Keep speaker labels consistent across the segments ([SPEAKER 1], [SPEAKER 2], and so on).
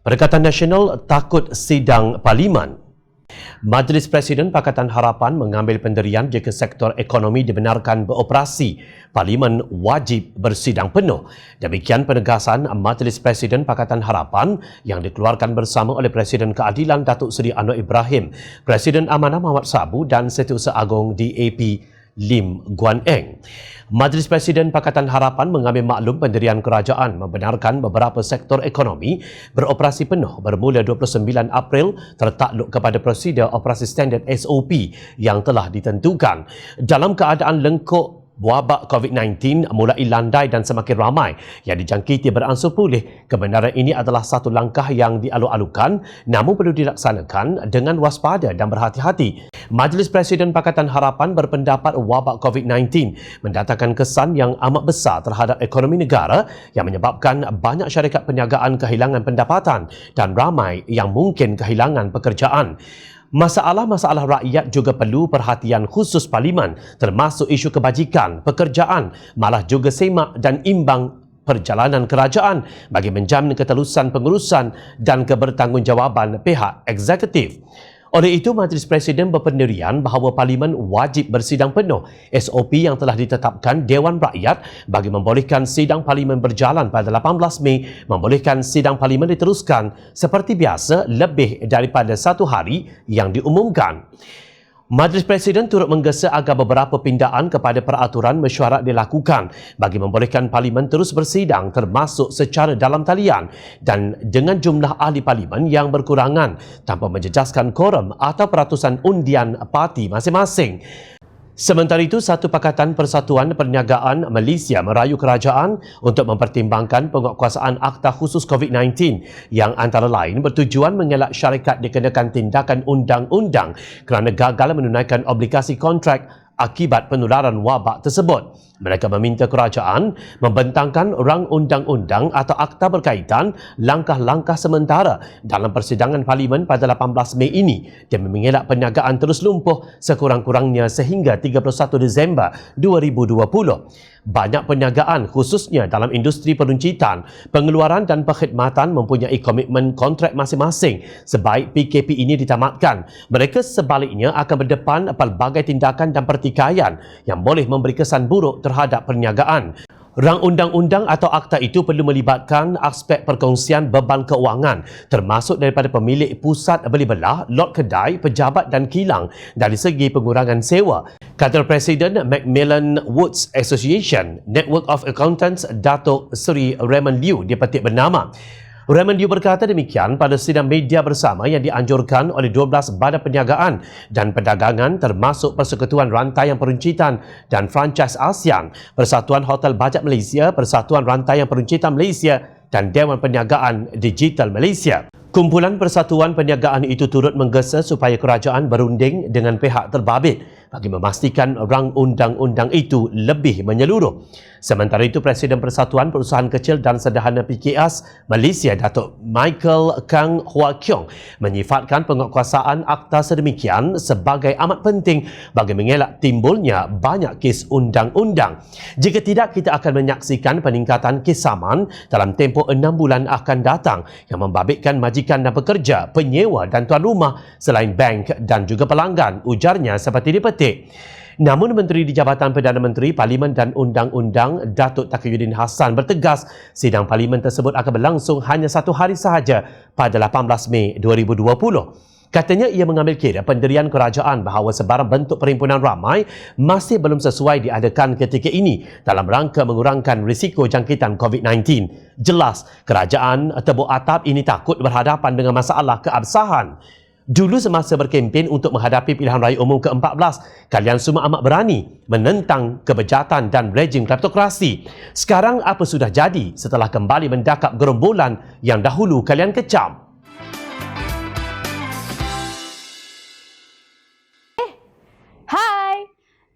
[SPEAKER 1] Perikatan Nasional takut sidang Parlimen. Majlis Presiden Pakatan Harapan mengambil pendirian jika sektor ekonomi dibenarkan beroperasi, Parlimen wajib bersidang penuh. Demikian penegasan Majlis Presiden Pakatan Harapan yang dikeluarkan bersama oleh Presiden Keadilan Datuk Seri Anwar Ibrahim, Presiden Amanah Muhammad Sabu dan Setiausaha Agong DAP Lim Guan Eng. Majlis Presiden Pakatan Harapan mengambil maklum pendirian kerajaan membenarkan beberapa sektor ekonomi beroperasi penuh bermula 29 April tertakluk kepada prosedur operasi standard SOP yang telah ditentukan. Dalam keadaan lengkuk, wabak COVID-19 mulai landai dan semakin ramai yang dijangkiti beransur pulih. Kebenaran ini adalah satu langkah yang dialu-alukan namun perlu dilaksanakan dengan waspada dan berhati-hati. Majlis Presiden Pakatan Harapan berpendapat wabak COVID-19 mendatangkan kesan yang amat besar terhadap ekonomi negara yang menyebabkan banyak syarikat perniagaan kehilangan pendapatan dan ramai yang mungkin kehilangan pekerjaan. Masalah-masalah rakyat juga perlu perhatian khusus Parlimen termasuk isu kebajikan, pekerjaan, malah juga semak dan imbang perjalanan kerajaan bagi menjamin ketelusan pengurusan dan kebertanggungjawaban pihak eksekutif. Oleh itu, Majlis Presiden berpendirian bahawa Parlimen wajib bersidang penuh SOP yang telah ditetapkan Dewan Rakyat bagi membolehkan sidang Parlimen berjalan pada 18 Mei, membolehkan sidang Parlimen diteruskan seperti biasa lebih daripada satu hari yang diumumkan. Majlis Presiden turut menggesa agar beberapa pindaan kepada peraturan mesyuarat dilakukan bagi membolehkan Parlimen terus bersidang termasuk secara dalam talian dan dengan jumlah ahli Parlimen yang berkurangan tanpa menjejaskan korum atau peratusan undian parti masing-masing. Sementara itu, Satu Pakatan Persatuan Perniagaan Malaysia merayu kerajaan untuk mempertimbangkan penguatkuasaan Akta Khusus COVID-19 yang antara lain bertujuan mengelak syarikat dikenakan tindakan undang-undang kerana gagal menunaikan obligasi kontrak akibat penularan wabak tersebut. Mereka meminta kerajaan membentangkan rang undang-undang atau akta berkaitan langkah-langkah sementara dalam persidangan Parlimen pada 18 Mei ini demi mengelak perniagaan terus lumpuh sekurang-kurangnya sehingga 31 Disember 2020. Banyak perniagaan khususnya dalam industri peruncitan, pengeluaran dan perkhidmatan mempunyai komitmen kontrak masing-masing sebaik PKP ini ditamatkan. Mereka sebaliknya akan berdepan pelbagai tindakan dan pertikaian yang boleh memberi kesan buruk terhadap perniagaan. Rang undang-undang atau akta itu perlu melibatkan aspek perkongsian beban keuangan termasuk daripada pemilik pusat beli belah, lot kedai, pejabat dan kilang dari segi pengurangan sewa. Kata Presiden Macmillan Woods Association, Network of Accountants Datuk Seri Raymond Liu dipetik bernama. Raymond Liu berkata demikian pada sidang media bersama yang dianjurkan oleh 12 badan perniagaan dan perdagangan termasuk Persekutuan Rantaian Peruncitan dan Franchise ASEAN, Persatuan Hotel Bajet Malaysia, Persatuan Rantaian Peruncitan Malaysia dan Dewan Perniagaan Digital Malaysia. Kumpulan persatuan perniagaan itu turut menggesa supaya kerajaan berunding dengan pihak terbabit bagi memastikan rang undang-undang itu lebih menyeluruh. Sementara itu, Presiden Persatuan Perusahaan Kecil dan Sederhana PKS Malaysia, Datuk Michael Kang Hua Kiong, menyifatkan penguatkuasaan akta sedemikian sebagai amat penting bagi mengelak timbulnya banyak kes undang-undang. Jika tidak, kita akan menyaksikan peningkatan kes saman dalam tempoh 6 bulan akan datang yang membabitkan majikan dan pekerja, penyewa dan tuan rumah selain bank dan juga pelanggan, ujarnya seperti dipetik. Namun Menteri di Jabatan Perdana Menteri, Parlimen dan Undang-Undang Datuk Taqiyuddin Hassan bertegas sidang Parlimen tersebut akan berlangsung hanya satu hari sahaja pada 18 Mei 2020. Katanya ia mengambil kira pendirian kerajaan bahawa sebarang bentuk perhimpunan ramai masih belum sesuai diadakan ketika ini dalam rangka mengurangkan risiko jangkitan COVID-19. Jelas, kerajaan tebuk atap ini takut berhadapan dengan masalah keabsahan. Dulu semasa berkempen untuk menghadapi pilihan raya umum ke-14, kalian semua amat berani menentang kebejatan dan rejim kleptokrasi. Sekarang apa sudah jadi setelah kembali mendakap gerombolan yang dahulu kalian kecam?
[SPEAKER 2] Hai!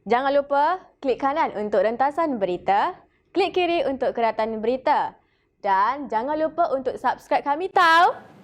[SPEAKER 2] Jangan lupa klik kanan untuk rentasan berita, klik kiri untuk keratan berita dan jangan lupa untuk subscribe kami tau.